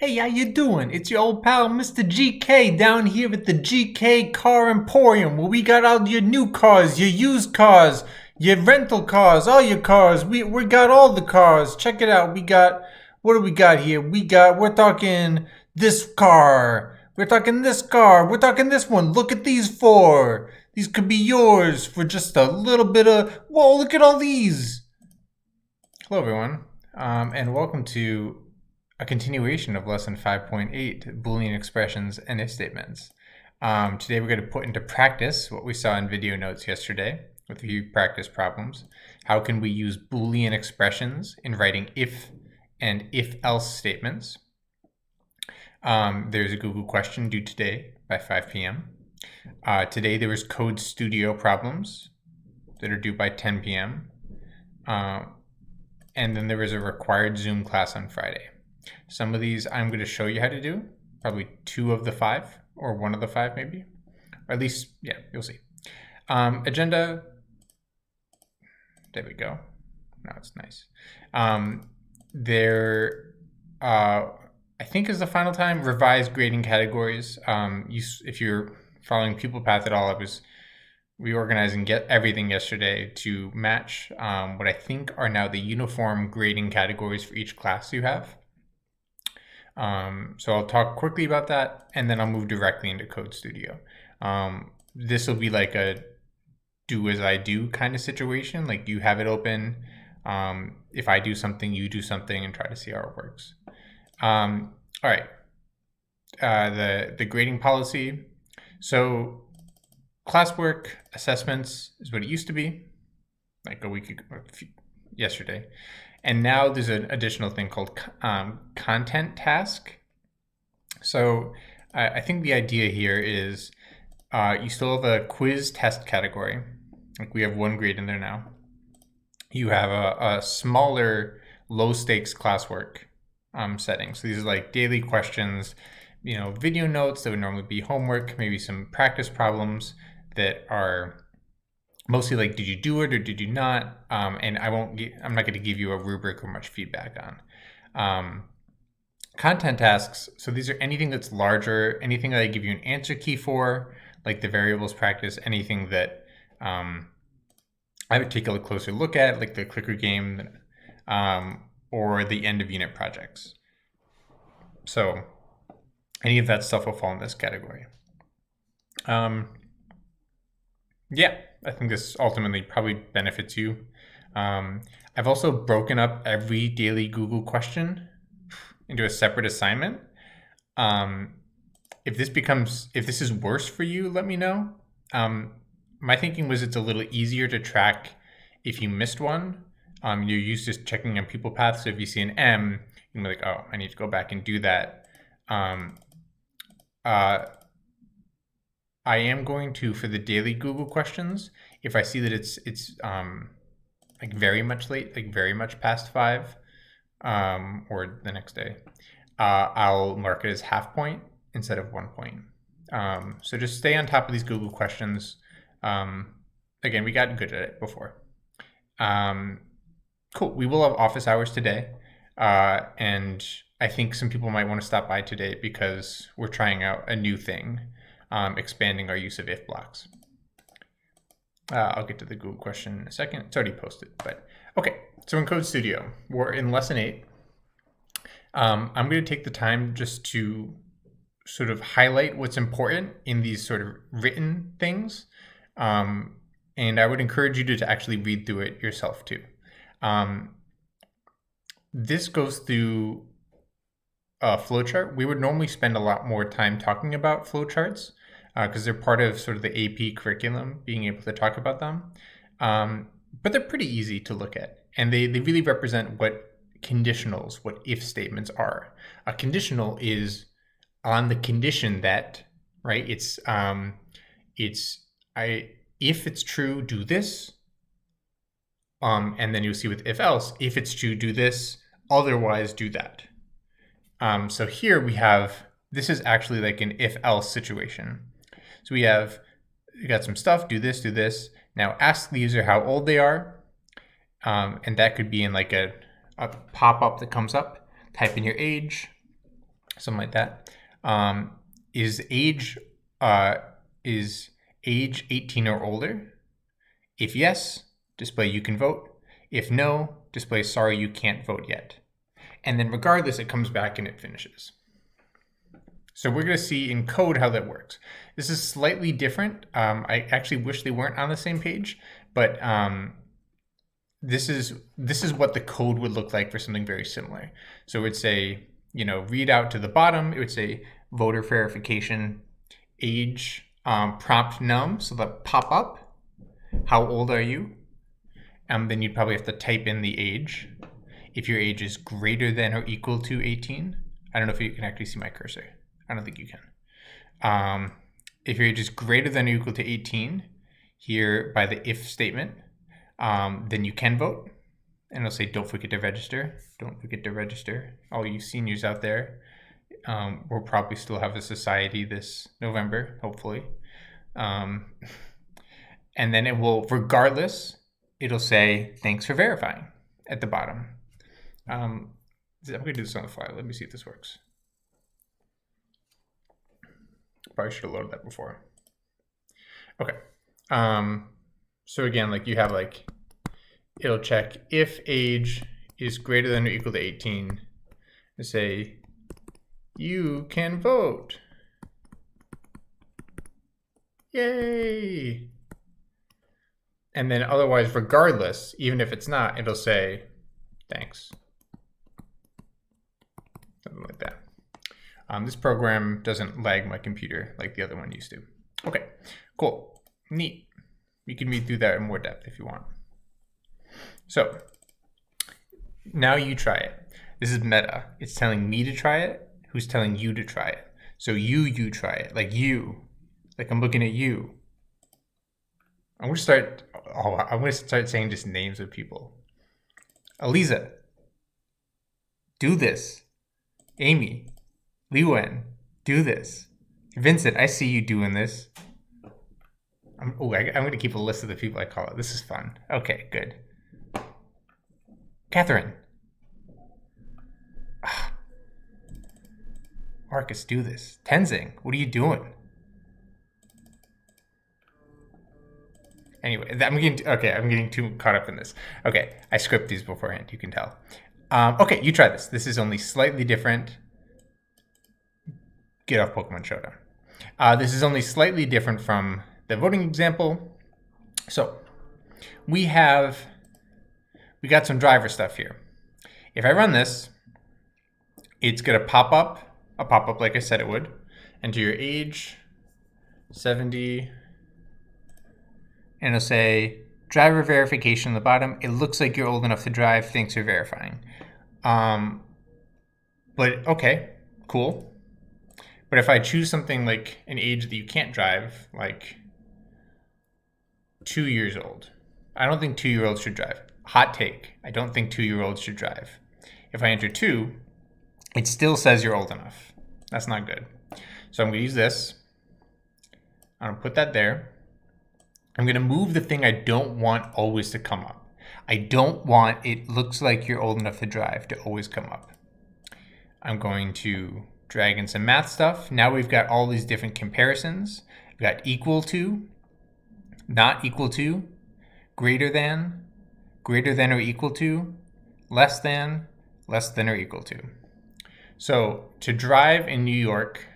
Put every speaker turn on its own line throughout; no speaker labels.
Hey, how you doing? It's your old pal, Mr. GK, down here at the GK Car Emporium, where we got all your new cars, your used cars, your rental cars, all your cars. We got all the cars. Check it out. What do we got here? We're talking this car. We're talking this car. We're talking this one. Look at these four. These could be yours for just a little bit of, whoa, look at all these. Hello, everyone, and welcome to a continuation of lesson 5.8, Boolean expressions and if statements. Today we're going to put into practice what we saw in video notes yesterday with a few practice problems. How can we use Boolean expressions in writing if and if-else statements? There's a Google question due today by 5 p.m. Today there was Code Studio problems that are due by 10 p.m. And then there was a required Zoom class on Friday. Some of these I'm going to show you how to do, probably 2 of the 5 or 1 of the 5 maybe, or at least, yeah, you'll see. Agenda, there we go. Now it's nice. I think is the final time, revised grading categories. If you're following PupilPath at all, I was reorganizing everything yesterday to match what I think are now the uniform grading categories for each class you have. So I'll talk quickly about that, and then I'll move directly into Code Studio. This will be like a do as I do kind of situation, like you have it open. If I do something, you do something, and try to see how it works. All right, the grading policy. So classwork assessments is what it used to be, like a week ago, yesterday. And now there's an additional thing called content task. So I think the idea here is you still have a quiz test category. Like we have 1 grade in there now. You have a smaller low stakes classwork setting. So these are like daily questions, video notes that would normally be homework, maybe some practice problems that are mostly like, did you do it or did you not? And I'm not going to give you a rubric or much feedback on. Content tasks, so these are anything that's larger, anything that I give you an answer key for, like the variables practice, anything that I would take a closer look at, like the clicker game, or the end of unit projects. So any of that stuff will fall in this category. Yeah, I think this ultimately probably benefits you. I've also broken up every daily Google question into a separate assignment. If this is worse for you, let me know. My thinking was it's a little easier to track if you missed one. You're used to checking on PupilPath, so if you see an M, you can be like, oh, I need to go back and do that. I am going to, for the daily Google questions, if I see that it's like very much late, like very much past 5, or the next day, I'll mark it as half point instead of 1 point. So just stay on top of these Google questions. Again, we got good at it before. Cool. We will have office hours today, and I think some people might want to stop by today because we're trying out a new thing. Expanding our use of if blocks. I'll get to the Google question in a second. It's already posted, but okay. So in Code Studio, we're in lesson 8. I'm going to take the time just to sort of highlight what's important in these sort of written things. And I would encourage you to actually read through it yourself too. This goes through a flowchart. We would normally spend a lot more time talking about flowcharts because they're part of sort of the AP curriculum, being able to talk about them. But they're pretty easy to look at. And they really represent what conditionals, what if statements are. A conditional is on the condition that, right? If it's true, do this. And then you'll see with if else, if it's true, do this, otherwise do that. So here we this is actually like an if else situation. So we got some stuff, do this. Now ask the user how old they are. And that could be in like a pop-up that comes up, type in your age. something like that. Is age 18 or older? If yes, display you can vote. If no, display sorry you can't vote yet. And then regardless, it comes back and it finishes. So we're going to see in code how that works. This is slightly different. I actually wish they weren't on the same page, but this is what the code would look like for something very similar. So it would say, read out to the bottom. It would say voter verification, age, prompt num, so that pop up. How old are you? Then you'd probably have to type in the age. If your age is greater than or equal to 18, I don't know if you can actually see my cursor. I don't think you can. If your age is greater than or equal to 18, here by the if statement, then you can vote. And it'll say, don't forget to register. Don't forget to register. All you seniors out there, we'll probably still have a society this November, hopefully. And then it will, regardless, it'll say, thanks for verifying at the bottom. I'm going to do this on the fly. Let me see if this works. Probably should have loaded that before. Okay. So again, you have it'll check if age is greater than or equal to 18 and say, you can vote. Yay. And then otherwise, regardless, even if it's not, it'll say, thanks. Something like that. This program doesn't lag my computer like the other one used to. Okay, cool, neat. You can read through that in more depth if you want. So now you try it. This is meta. It's telling me to try it. Who's telling you to try it? So you try it. Like I'm looking at you. I'm gonna start saying just names of people. Aliza, do this. Amy, Liwen, do this. Vincent, I see you doing this. I'm going to keep a list of the people I call it. This is fun. Okay, good. Catherine. Marcus, do this. Tenzing, what are you doing? Anyway, I'm getting too caught up in this. Okay, I script these beforehand, you can tell. Okay, you try this. This is only slightly different. Get off Pokemon Showdown. This is only slightly different from the voting example. So we got some driver stuff here. If I run this, it's gonna pop up like I said it would. Enter your age, 70, and it'll say driver verification on the bottom. It looks like you're old enough to drive. Thanks for verifying. But okay, cool. But if I choose something like an age that you can't drive, like 2 years old, I don't think 2-year-olds should drive. Hot take, I don't think 2-year-olds should drive. If I enter 2, it still says you're old enough. That's not good. So I'm gonna use this. I'm gonna put that there. I'm gonna move the thing I don't want always to come up. I don't want it looks like you're old enough to drive to always come up. I'm going to drag in some math stuff. Now we've got all these different comparisons. We've got equal to, not equal to, greater than or equal to, less than or equal to. So to drive in New York,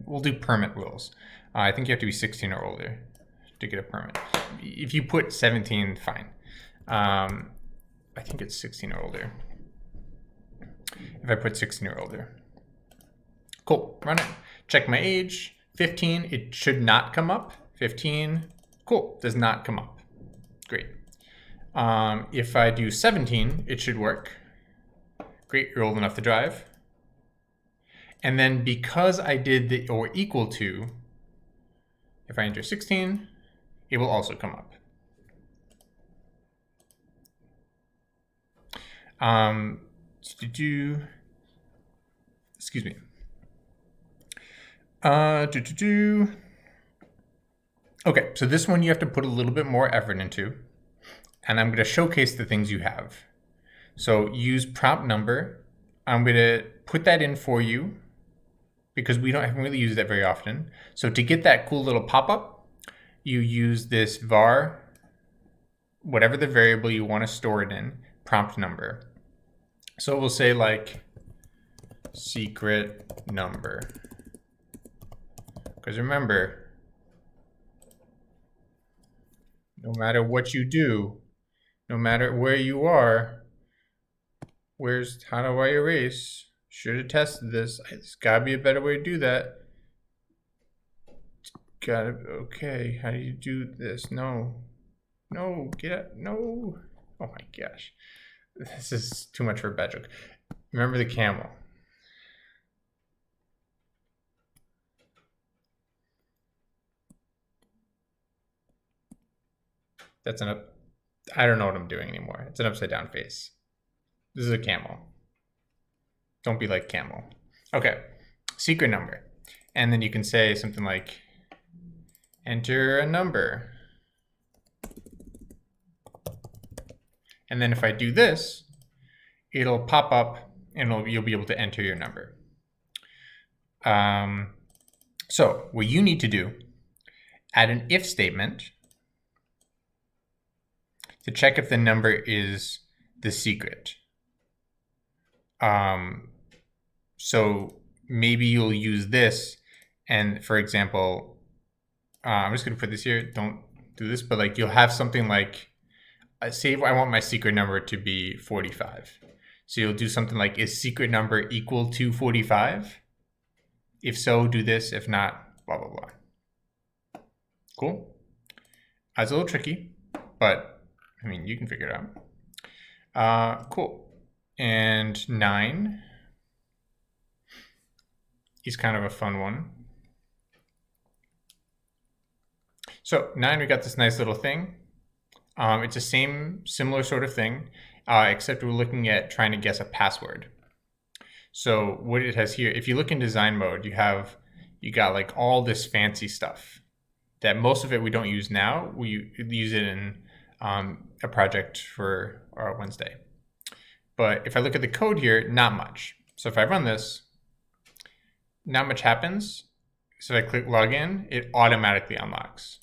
we'll do permit rules. I think you have to be 16 or older to get a permit. If you put 17, fine. I think it's 16 or older. If I put 16 or older. Cool, run it. Check my age, 15, it should not come up. 15, cool, does not come up. Great. If I do 17, it should work. Great, you're old enough to drive. And then because I did the or equal to, if I enter 16, it will also come up. Excuse me. Okay, so this one you have to put a little bit more effort into, and I'm going to showcase the things you have. So use prompt number I'm going to put that in for you because we haven't really used that very often. So to get that cool little pop-up, you use this var, whatever the variable you want to store it in, prompt number. So we'll say like secret number. Because remember, no matter what you do, no matter where you are, how do I erase? Should have tested this. There's gotta be a better way to do that. Okay, how do you do this? No, get out, no. Oh my gosh. This is too much for a bad joke. Remember the camel. I don't know what I'm doing anymore. It's an upside down face. This is a camel. Don't be like camel. Okay, secret number. And then you can say something like, enter a number. And then if I do this, it'll pop up and you'll be able to enter your number. So what you need to do, add an if statement to check if the number is the secret. So maybe you'll use this, and for example, I'm just gonna put this here, don't do this, but like you'll have something like, say I want my secret number to be 45. So you'll do something like, is secret number equal to 45? If so, do this, if not, blah, blah, blah. Cool. It's a little tricky, but I mean, you can figure it out. Cool. And 9 is kind of a fun one. So 9, we got this nice little thing. It's the similar sort of thing, except we're looking at trying to guess a password. So what it has here, if you look in design mode, you got like all this fancy stuff that most of it we don't use now. We use it in a project for our Wednesday. But if I look at the code here, not much. So if I run this, not much happens. So if I click login, it automatically unlocks.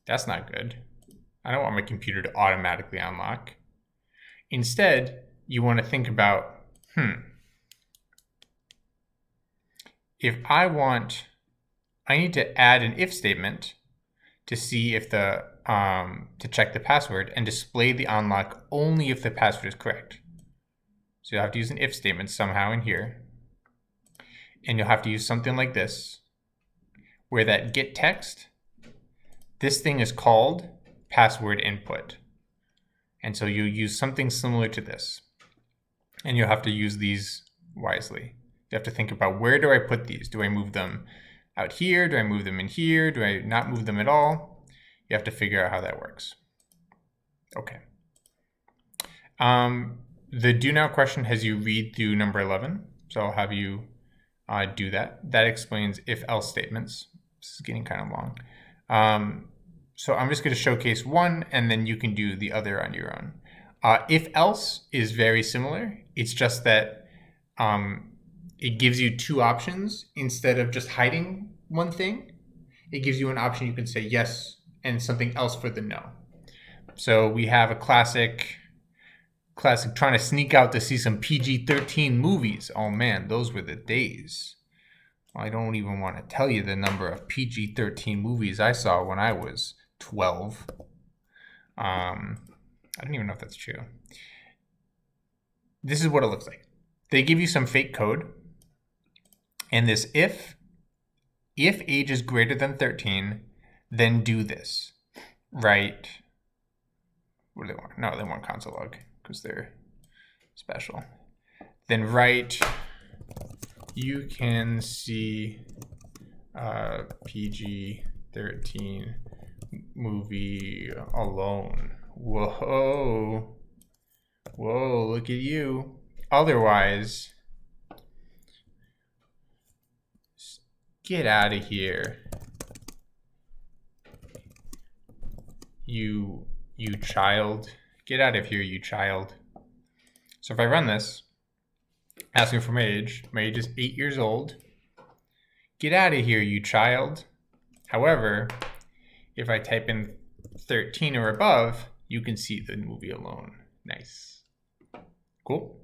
That's not good. I don't want my computer to automatically unlock. Instead, you want to think about, if I need to add an if statement to see if to check the password and display the unlock only if the password is correct. So you'll have to use an if statement somehow in here. And you'll have to use something like this, where that get text, this thing is called password input. And so you'll use something similar to this. And you'll have to use these wisely. You have to think about, where do I put these? Do I move them out here? Do I move them in here? Do I not move them at all? You have to figure out how that works. Okay. The do now question has you read through number 11. So I'll have you do that. That explains if else statements. This is getting kind of long. So I'm just going to showcase one, and then you can do the other on your own. If else is very similar. It's just that it gives you two options instead of just hiding one thing. It gives you an option. You can say yes and something else for the no. So we have a classic trying to sneak out to see some PG-13 movies. Oh man, those were the days. I don't even want to tell you the number of PG-13 movies I saw when I was 12. I don't even know if that's true. This is what it looks like. They give you some fake code. And this if age is greater than 13, then do this. Right? What do they want? No, they want console log because they're special. Then write, you can see PG-13 movie alone. Whoa, look at you. Otherwise, get out of here. You child. Get out of here, you child. So if I run this, asking for my age. My age is 8 years old. Get out of here, you child. However, if I type in 13 or above, you can see the movie alone. Nice. Cool.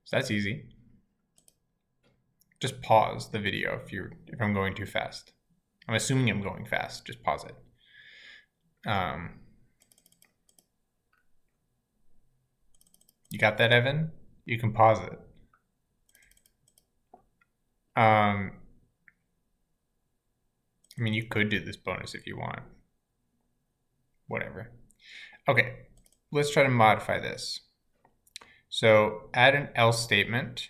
So that's easy. Just pause the video if I'm going too fast. I'm assuming I'm going fast. Just pause it. You got that, Evan? You can pause it. I mean, you could do this bonus if you want. Whatever. Okay, let's try to modify this. So add an else statement,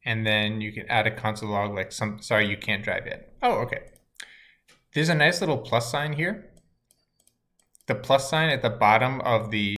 and then you can add a console log like sorry, you can't drive yet. Oh, okay. There's a nice little plus sign here. The plus sign at the bottom of the